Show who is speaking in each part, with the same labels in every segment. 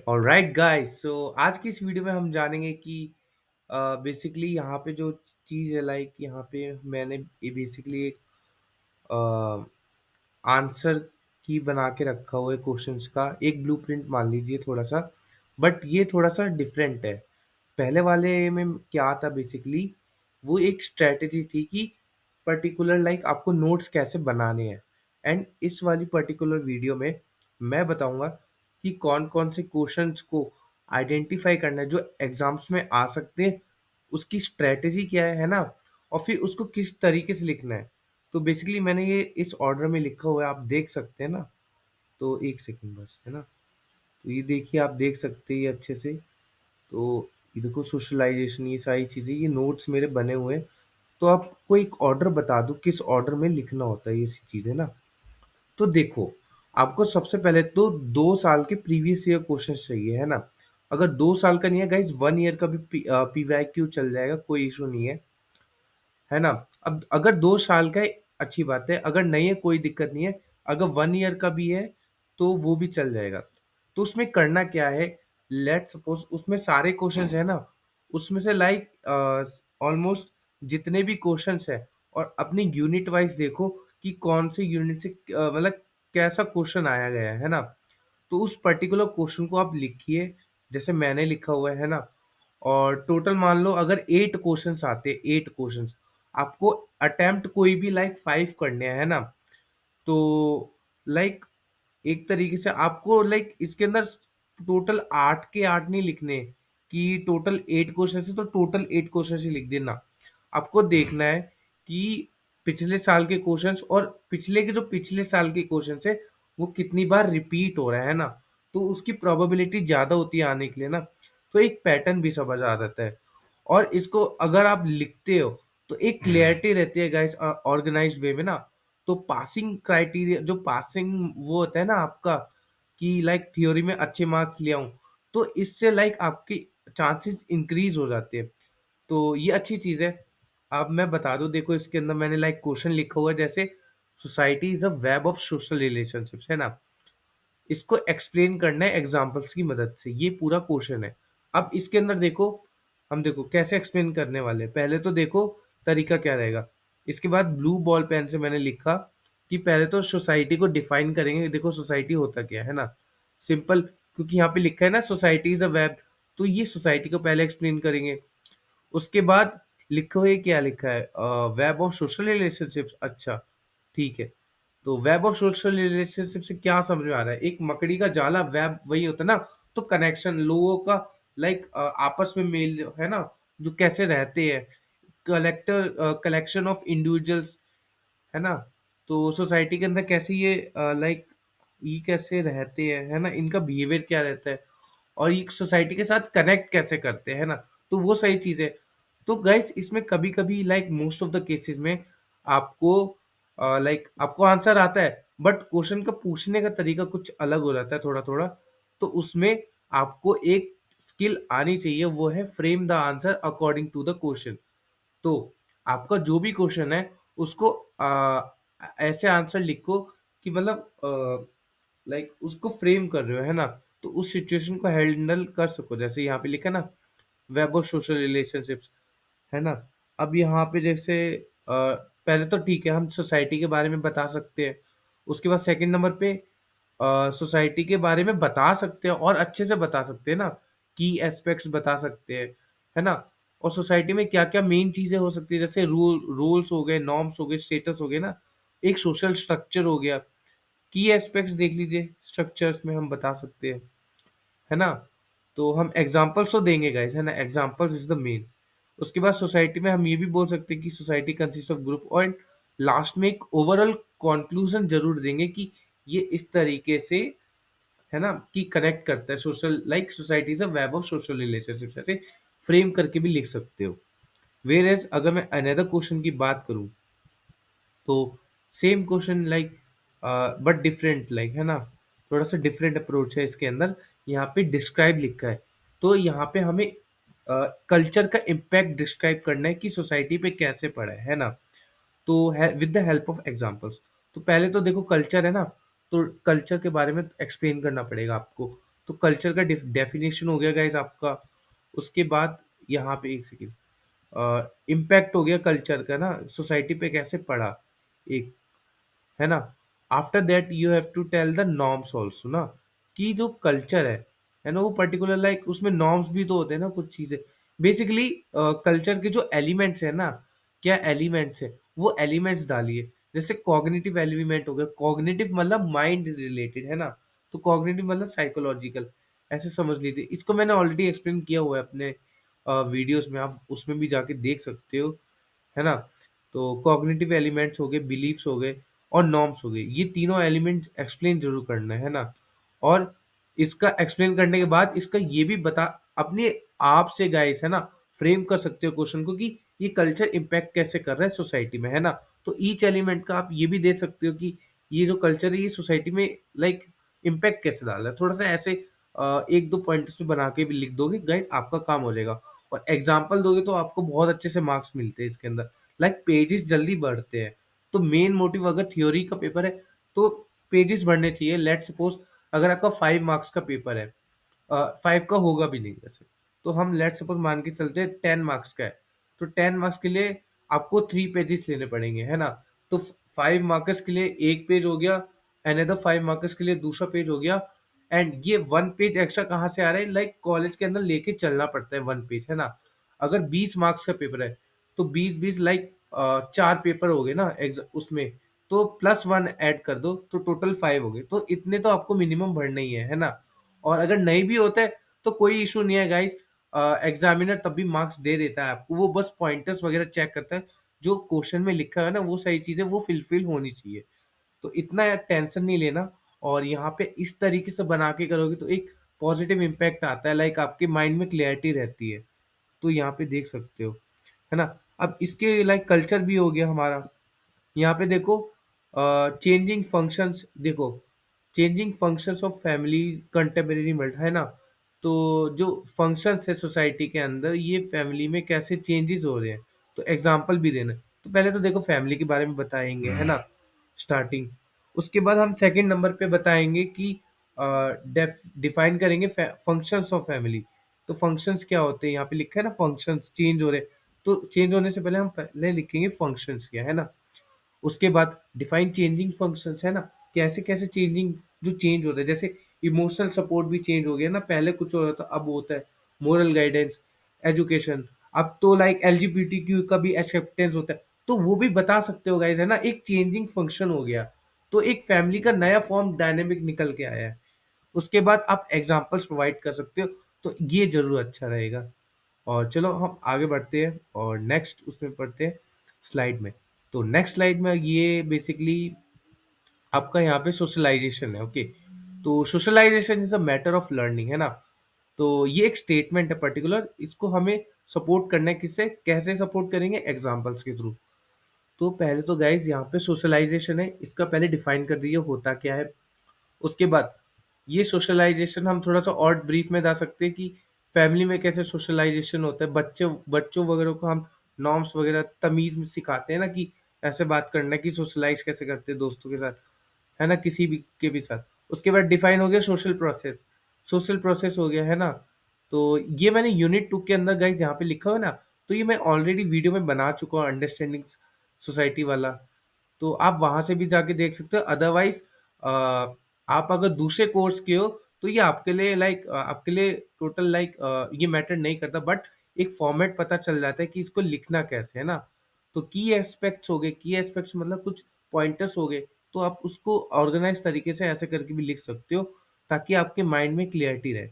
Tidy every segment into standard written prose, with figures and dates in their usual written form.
Speaker 1: Alright guys, सो आज की इस वीडियो में हम जानेंगे कि बेसिकली यहाँ पे जो चीज़ है, लाइक यहाँ पे मैंने ये बेसिकली एक आंसर की बना के रखा हुआ है क्वेश्चंस का एक ब्लूप्रिंट मान लीजिए थोड़ा सा। बट ये थोड़ा सा डिफरेंट है। पहले वाले में क्या था बेसिकली, वो एक स्ट्रेटेजी थी कि पर्टिकुलर लाइक आपको नोट्स कैसे बनाने हैं। एंड इस वाली पर्टिकुलर वीडियो में मैं बताऊंगा कि कौन कौन से क्वेश्चंस को आइडेंटिफाई करना है जो एग्जाम्स में आ सकते हैं, उसकी स्ट्रेटेजी क्या है ना, और फिर उसको किस तरीके से लिखना है। तो बेसिकली मैंने ये इस ऑर्डर में लिखा हुआ है, आप देख सकते हैं ना। तो एक सेकंड बस, है ना। तो ये देखिए, आप देख सकते हैं ये अच्छे से। तो ये देखो, सोशलाइजेशन, ये सारी चीज़ें, ये नोट्स मेरे बने हुए हैं। तो आपको एक ऑर्डर बता दूं किस ऑर्डर में लिखना होता है ये चीज़ें ना। तो देखो, आपको सबसे पहले तो 2 साल के प्रीवियस ईयर क्वेश्चन चाहिए, है ना। अगर 2 साल का नहीं है गाइज, 1 ईयर का भी पीवाईक्यू चल जाएगा, कोई इशू नहीं है ना। अब अगर 2 साल का है, अच्छी बात है। अगर नहीं है, कोई दिक्कत नहीं है। अगर 1 ईयर का भी है तो वो भी चल जाएगा। तो उसमें करना क्या है, लेट सपोज उसमें सारे क्वेश्चंस है ना, उसमें से लाइक ऑलमोस्ट जितने भी क्वेश्चंस है, और अपनी यूनिट वाइज देखो कि कौन से यूनिट से मतलब कैसा क्वेश्चन आया गया है ना। तो उस पर्टिकुलर क्वेश्चन को आप लिखिए जैसे मैंने लिखा हुआ है ना। और टोटल मान लो अगर 8 क्वेश्चंस आते हैं, 8 क्वेश्चंस, आपको अटेम्प्ट कोई भी लाइक 5 करने हैं, है ना। तो लाइक एक तरीके से आपको लाइक इसके अंदर टोटल 8 के 8 नहीं लिखने कि टोटल 8 क्वेश्चन है, तो टोटल 8 क्वेश्चन ही लिख देना। आपको देखना है कि पिछले साल के क्वेश्चंस और पिछले के जो पिछले साल के क्वेश्चंस है, वो कितनी बार रिपीट हो रहा है ना। तो उसकी प्रोबेबिलिटी ज़्यादा होती है आने के लिए ना। तो एक पैटर्न भी समझ आ जाता है। और इसको अगर आप लिखते हो तो एक क्लियरिटी रहती है गाइस, ऑर्गेनाइज्ड वे में ना। तो पासिंग क्राइटेरिया, जो पासिंग वो होता है ना आपका, कि लाइक थ्योरी में अच्छे मार्क्स ले आऊं, तो इससे लाइक आपके चांसेस इंक्रीज हो जाते हैं। तो ये अच्छी चीज़ है। अब मैं बता दूं, देखो इसके अंदर मैंने लाइक क्वेश्चन लिखा हुआ है जैसे society is a web of social relationships, है ना। इसको एक्सप्लेन करना है एग्जांपल्स की मदद से, ये पूरा क्वेश्चन है। अब इसके अंदर देखो, हम देखो कैसे एक्सप्लेन करने वाले हैं। पहले तो देखो तरीका क्या रहेगा। इसके बाद ब्लू बॉल पेन से मैंने लिखा कि पहले तो सोसाइटी को डिफाइन करेंगे। देखो सोसाइटी होता क्या है ना, सिंपल, क्योंकि यहाँ पे लिखा है ना सोसाइटी इज अ वेब, तो ये सोसाइटी को पहले एक्सप्लेन करेंगे। उसके बाद लिखो, ये क्या लिखा है, वेब ऑफ सोशल रिलेशनशिप्स, अच्छा ठीक है। तो वेब ऑफ सोशल रिलेशनशिप से क्या समझ में आ रहा है, एक मकड़ी का जाला, वेब वही होता है ना। तो कनेक्शन लोगों का, लाइक आपस में मेल है ना, जो कैसे रहते हैं, कलेक्शन ऑफ इंडिविजुअल्स, है ना। तो सोसाइटी के अंदर कैसे ये लाइक ये कैसे रहते हैं, है ना, इनका बिहेवियर क्या रहता है, और ये सोसाइटी के साथ कनेक्ट कैसे करते हैं ना। तो वो सही चीज़ है। तो गाइस इसमें कभी-कभी like most of the cases में आपको लाइक आपको आंसर आता है, बट क्वेश्चन का पूछने का तरीका कुछ अलग हो जाता है थोड़ा-थोड़ा। तो उसमें आपको एक स्किल आनी चाहिए, वो है frame the answer according to the question. तो आपका जो भी क्वेश्चन है उसको ऐसे आंसर लिखो कि मतलब लाइक उसको फ्रेम कर रहे हो, है ना। तो उस सिचुएशन को हैंडल कर सको, जैसे यहाँ पे लिखा है ना, वेब ऑफ सोशल रिलेशनशिप्स, है ना। अब यहाँ पे जैसे पहले तो ठीक है, हम सोसाइटी के बारे में बता सकते हैं। उसके बाद सेकंड नंबर पे सोसाइटी के बारे में बता सकते हैं, और अच्छे से बता सकते हैं ना। की एस्पेक्ट्स बता सकते हैं, है ना। और सोसाइटी में क्या-क्या मेन चीज़ें हो सकती है, जैसे रूल्स हो गए, नॉर्म्स हो गए, स्टेटस हो गए ना। एक सोशल स्ट्रक्चर हो गया। की एस्पेक्ट्स देख लीजिए, स्ट्रक्चर्स में हम बता सकते हैं, है ना। तो हम एग्जांपल्स तो देंगे गाइस, है ना, एग्जांपल्स इज द मेन। उसके बाद सोसाइटी में हम ये भी बोल सकते हैं कि सोसाइटी कंसिस्ट ऑफ ग्रुप, और लास्ट में एक ओवरऑल कंक्लूजन जरूर देंगे कि ये इस तरीके से, है ना, कि कनेक्ट करता है social, like society is a web of social relationships, ऐसे फ्रेम करके भी लिख सकते हो। वेयर एज अगर मैं अनदर क्वेश्चन की बात करूं, तो same question like but different, like, है ना, थोड़ा सा डिफरेंट अप्रोच है इसके अंदर। यहाँ पे डिस्क्राइब लिखा है, तो यहाँ पे हमें कल्चर का इम्पैक्ट डिस्क्राइब करना है कि सोसाइटी पे कैसे पड़ा है ना। तो with the help of examples. तो पहले तो देखो कल्चर है ना, तो कल्चर के बारे में एक्सप्लेन करना पड़ेगा आपको। तो कल्चर का डेफिनेशन हो गया गाइस आपका। उसके बाद यहाँ पे एक सेकेंड, इम्पैक्ट हो गया कल्चर का ना सोसाइटी पे कैसे पड़ा, एक, है ना। After that you have to tell the norms also ना, कि जो कल्चर है ना, वो पर्टिकुलर लाइक उसमें नॉर्म्स भी तो होते हैं ना कुछ चीजें। बेसिकली कल्चर के जो एलिमेंट्स है ना, क्या एलिमेंट्स है, वो एलिमेंट्स डालिए। जैसे कॉग्निटिव एलिमेंट हो गया, कॉग्निटिव मतलब माइंड रिलेटेड है ना, तो कॉग्निटिव मतलब साइकोलॉजिकल, ऐसे समझ लीजिए। इसको मैंने ऑलरेडी एक्सप्लेन किया हुआ है अपने वीडियोस में, आप उसमें भी जाके देख सकते हो, है ना। तो कॉग्निटिव एलिमेंट्स हो गए, बिलीफ्स हो गए और नॉर्म्स हो गए, ये तीनों एलिमेंट एक्सप्लेन जरूर करना है ना। और इसका एक्सप्लेन करने के बाद इसका ये भी बता, अपने आप से गाइस है ना, फ्रेम कर सकते हो क्वेश्चन को कि ये कल्चर इम्पैक्ट कैसे कर रहा है सोसाइटी में, है ना। तो ईच एलिमेंट का आप ये भी दे सकते हो कि ये जो कल्चर है ये सोसाइटी में लाइक इम्पैक्ट कैसे डाल रहा है, थोड़ा सा ऐसे एक दो पॉइंट्स में बना के भी लिख दोगे गाइस, आपका काम हो जाएगा। और एग्जाम्पल दोगे तो आपको बहुत अच्छे से मार्क्स मिलते हैं इसके अंदर, लाइक पेजेस जल्दी बढ़ते हैं। तो मेन मोटिव अगर थ्योरी का पेपर है तो पेजेस बढ़ने चाहिए। लेट सपोज अगर आपका 5 मार्क्स का पेपर है, 5 का होगा भी नहीं वैसे, तो हम लेट सपोज मान के चलते हैं 10 मार्क्स का है, तो 10 मार्क्स के लिए आपको 3 पेजेस लेने पड़ेंगे, है ना। तो 5 मार्कर्स के लिए एक पेज हो गया, अनदर 5 मार्कर्स के लिए दूसरा पेज हो गया। एंड ये 1 पेज एक्स्ट्रा कहाँ से आ रहा है, लाइक कॉलेज के अंदर लेके चलना पड़ता है 1 पेज, है ना। अगर 20 मार्क्स का पेपर है तो 20 20 लाइक 4 पेपर हो गए ना उसमें, तो +1 ऐड कर दो तो टोटल 5 हो गए, तो इतने तो आपको मिनिमम भरना ही है ना। और अगर नहीं भी होता है तो कोई इशू नहीं है गाइस, एग्जामिनर तब भी मार्क्स दे देता है आपको, वो बस पॉइंटर्स वगैरह चेक करता है, जो क्वेश्चन में लिखा है ना वो सही चीजें वो फिलफिल होनी चाहिए। तो इतना टेंशन नहीं लेना। और यहाँ पे इस तरीके से बना के करोगे तो एक पॉजिटिव इम्पैक्ट आता है, लाइक आपके माइंड में क्लियरिटी रहती है। तो यहाँ पे देख सकते हो, है ना। अब इसके लाइक कल्चर भी हो गया हमारा। यहाँ पे देखो, चेंजिंग फंक्शंस देखो, changing functions of family contemporary world, है ना। तो जो फंक्शंस है सोसाइटी के अंदर, ये फैमिली में कैसे चेंजेस हो रहे हैं, तो एग्जांपल भी देना है। तो पहले तो देखो फैमिली के बारे में बताएंगे, है ना, स्टार्टिंग। उसके बाद हम सेकंड नंबर पे बताएंगे कि डिफाइन करेंगे फंक्शंस ऑफ फैमिली। तो फंक्शंस क्या होते हैं, यहाँ पे लिखा है ना फंक्शंस चेंज हो रहे हैं, तो चेंज होने से पहले हम पहले लिखेंगे फंक्शंस क्या है ना। उसके बाद डिफाइन चेंजिंग फंक्शंस, है ना, कैसे कैसे चेंजिंग जो चेंज होता है, जैसे इमोशनल सपोर्ट भी चेंज हो गया ना, पहले कुछ हो रहा था अब होता है, मोरल गाइडेंस, एजुकेशन, अब तो लाइक एलजीबीटीक्यू का भी एक्सेप्टेंस होता है, तो वो भी बता सकते हो गाइस, है ना, एक चेंजिंग फंक्शन हो गया। तो एक फैमिली का नया फॉर्म डायनेमिक निकल के आया है। उसके बाद आप एग्जांपल्स प्रोवाइड कर सकते हो, तो ये जरूर अच्छा रहेगा। और चलो हम आगे बढ़ते हैं और नेक्स्ट उसमें पढ़ते हैं स्लाइड में। तो नेक्स्ट स्लाइड में ये बेसिकली आपका यहाँ पे सोशलाइजेशन है, ओके। तो socialisation is a matter of learning, है ना। तो ये एक स्टेटमेंट है पर्टिकुलर, इसको हमें सपोर्ट करना है, किससे कैसे सपोर्ट करेंगे, एग्जाम्पल्स के थ्रू। तो पहले तो गाइज यहाँ पे सोशलाइजेशन है, इसका पहले डिफाइन कर दिया होता क्या है। उसके बाद ये सोशलाइजेशन हम थोड़ा सा और ब्रीफ में जा सकते हैं कि फैमिली में कैसे सोशलाइजेशन होता है, बच्चे बच्चों वगैरह को हम नॉर्म्स वगैरह तमीज में सिखाते हैं ना, कि ऐसे बात करना है, कि सोशलाइज कैसे करते हैं दोस्तों के साथ, है ना, किसी भी के भी साथ। उसके बाद डिफाइन हो गया सोशल प्रोसेस, सोशल प्रोसेस हो गया, है ना। तो ये मैंने यूनिट 2 के अंदर गाइज यहाँ पे लिखा हुआ है ना, तो ये मैं ऑलरेडी वीडियो में बना चुका हूँ, अंडरस्टैंडिंग सोसाइटी वाला। तो आप वहां से भी जाके देख सकते हो। अदरवाइज आप अगर दूसरे कोर्स के हो तो ये आपके लिए लाइक आपके लिए टोटल लाइक ये मैटर नहीं करता, बट एक फॉर्मेट पता चल जाता है कि इसको लिखना कैसे, है ना। तो की एस्पेक्ट्स हो गए, की एस्पेक्ट्स मतलब कुछ पॉइंटर्स हो गए, तो आप उसको ऑर्गेनाइज तरीके से ऐसे करके भी लिख सकते हो, ताकि आपके माइंड में क्लियरिटी रहे।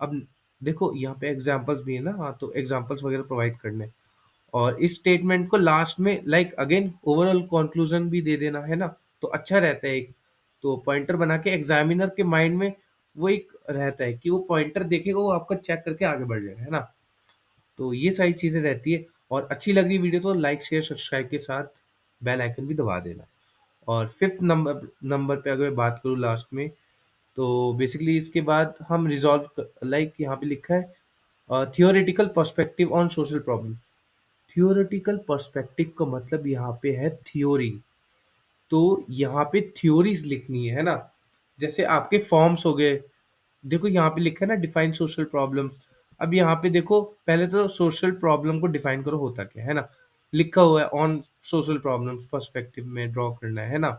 Speaker 1: अब देखो यहाँ पे एग्जांपल्स भी है ना, हाँ, तो एग्जांपल्स वगैरह प्रोवाइड करने, और इस स्टेटमेंट को लास्ट में लाइक अगेन ओवरऑल कंक्लूजन भी दे देना, है ना। तो अच्छा रहता है एक, तो पॉइंटर बना के एग्जामिनर के माइंड में वो एक रहता है कि वो पॉइंटर देखेगा, वो आपका चेक करके आगे बढ़ जाएगा, है ना। तो ये सारी चीजें रहती है। और अच्छी लग रही वीडियो तो लाइक शेयर सब्सक्राइब के साथ बेल आइकन भी दबा देना। और फिफ्थ नंबर नंबर पे अगर मैं बात करूँ लास्ट में, तो बेसिकली इसके बाद हम रिजॉल्व लाइक यहाँ पे लिखा है theoretical perspective on social problem. Theoretical perspective का मतलब यहाँ पे है थ्योरी। तो यहाँ पे थ्योरीज लिखनी है ना, जैसे आपके फॉर्म्स हो गए, देखो यहाँ पे लिखा है ना डिफाइन सोशल प्रॉब्लम्स। अब यहाँ पे देखो पहले तो सोशल प्रॉब्लम को डिफाइन करो होता क्या है ना? लिखा हुआ है ऑन सोशल प्रॉब्लम्स पर्सपेक्टिव में ड्रॉ करना है ना?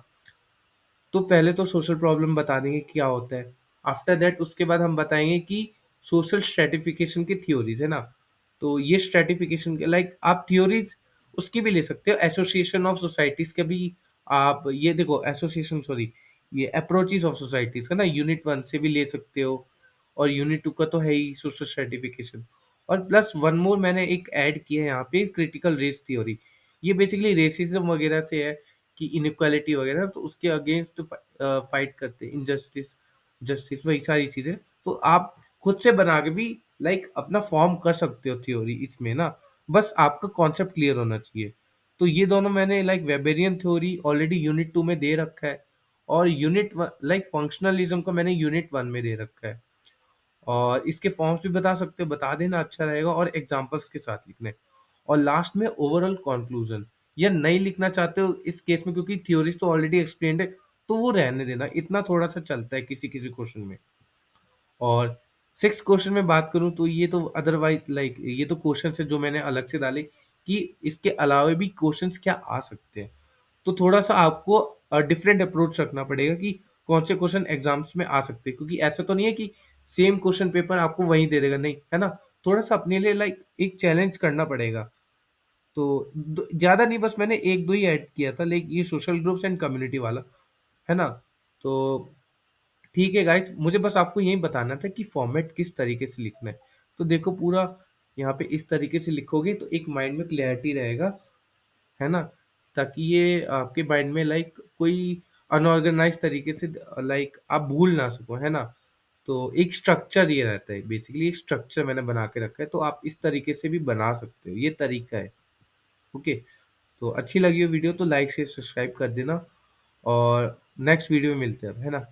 Speaker 1: तो पहले तो सोशल प्रॉब्लम बता देंगे क्या होता है। आफ्टर दैट उसके बाद हम बताएँगे कि सोशल स्ट्रैटिफ़िकेशन की थ्योरीज़ है ना? तो ये स्ट्रैटिफ़िकेशन के लाइक आप थ्योरीज़ उसकी भी ले सकते हो, एसोसिएशन ऑफ सोसाइटीज़ के भी आप ये देखो एसोसिएशन सॉरी ये अप्रोचेस ऑफ सोसाइटीज़ का ना यूनिट 1 से भी ले सकते हो और यूनिट 2 का तो है ही सोशल स्ट्रैटिफ़िकेशन। और प्लस वन मोर मैंने एक ऐड किया है यहाँ पे क्रिटिकल रेस थ्योरी। ये बेसिकली रेसिज़्म वगैरह से है कि इनइक्वालिटी वगैरह तो उसके अगेंस्ट फाइट करते हैं इनजस्टिस जस्टिस वही सारी चीज़ें। तो आप खुद से बना के भी लाइक अपना फॉर्म कर सकते हो थ्योरी इसमें ना, बस आपका कॉन्सेप्ट क्लियर होना चाहिए। तो ये दोनों मैंने like Weberian theory already unit 2 में दे रखा है और यूनिट व लाइक फंक्शनलिज़्म का मैंने यूनिट 1 में दे रखा है। और इसके फॉर्म्स भी बता सकते हो, बता देना अच्छा रहेगा और एग्ज़ाम्पल्स के साथ लिखना है। और लास्ट में ओवरऑल कॉन्क्लूज़न या नहीं लिखना चाहते हो इस केस में क्योंकि थ्योरीज़ तो ऑलरेडी एक्सप्लेन्ड है, तो वो रहने देना, इतना थोड़ा-सा चलता है किसी-किसी क्वेश्चन में। और 6th क्वेश्चन में बात करूँ तो ये तो अदरवाइज़ लाइक ये तो क्वेश्चन्स है जो मैंने अलग से डाले कि इसके अलावा भी क्वेश्चन्स क्या आ सकते हैं। तो थोड़ा-सा आपको डिफरेंट अप्रोच रखना पड़ेगा कि कौन से क्वेश्चन एग्ज़ाम्स में आ सकते हैं क्योंकि ऐसा तो नहीं है कि सेम क्वेश्चन पेपर आपको वहीं दे देगा, नहीं, है ना? थोड़ा-सा अपने लिए लाइक एक चैलेंज करना पड़ेगा। तो द ज़्यादा नहीं बस मैंने 1-2 ही ऐड किया था लाइक ये सोशल ग्रुप्स एंड कम्युनिटी वाला, है ना? तो ठीक है गाइस, मुझे बस आपको यही बताना था कि फॉर्मेट किस तरीके से लिखना है। तो देखो पूरा यहाँ पे इस तरीके से लिखोगे तो एक माइंड में क्लैरिटी रहेगा, है ना? ताकि ये आपके माइंड में लाइक कोई अनऑर्गनाइज़ तरीके से लाइक आप भूल ना सको, है ना? तो एक स्ट्रक्चर ये रहता है, बेसिकली एक स्ट्रक्चर मैंने बना के रखा है, तो आप इस तरीके से भी बना सकते हो, ये तरीका है, ओके? तो अच्छी लगी हो वीडियो तो लाइक, शेयर, सब्सक्राइब कर देना और नेक्स्ट वीडियो में मिलते हैं अब, है ना?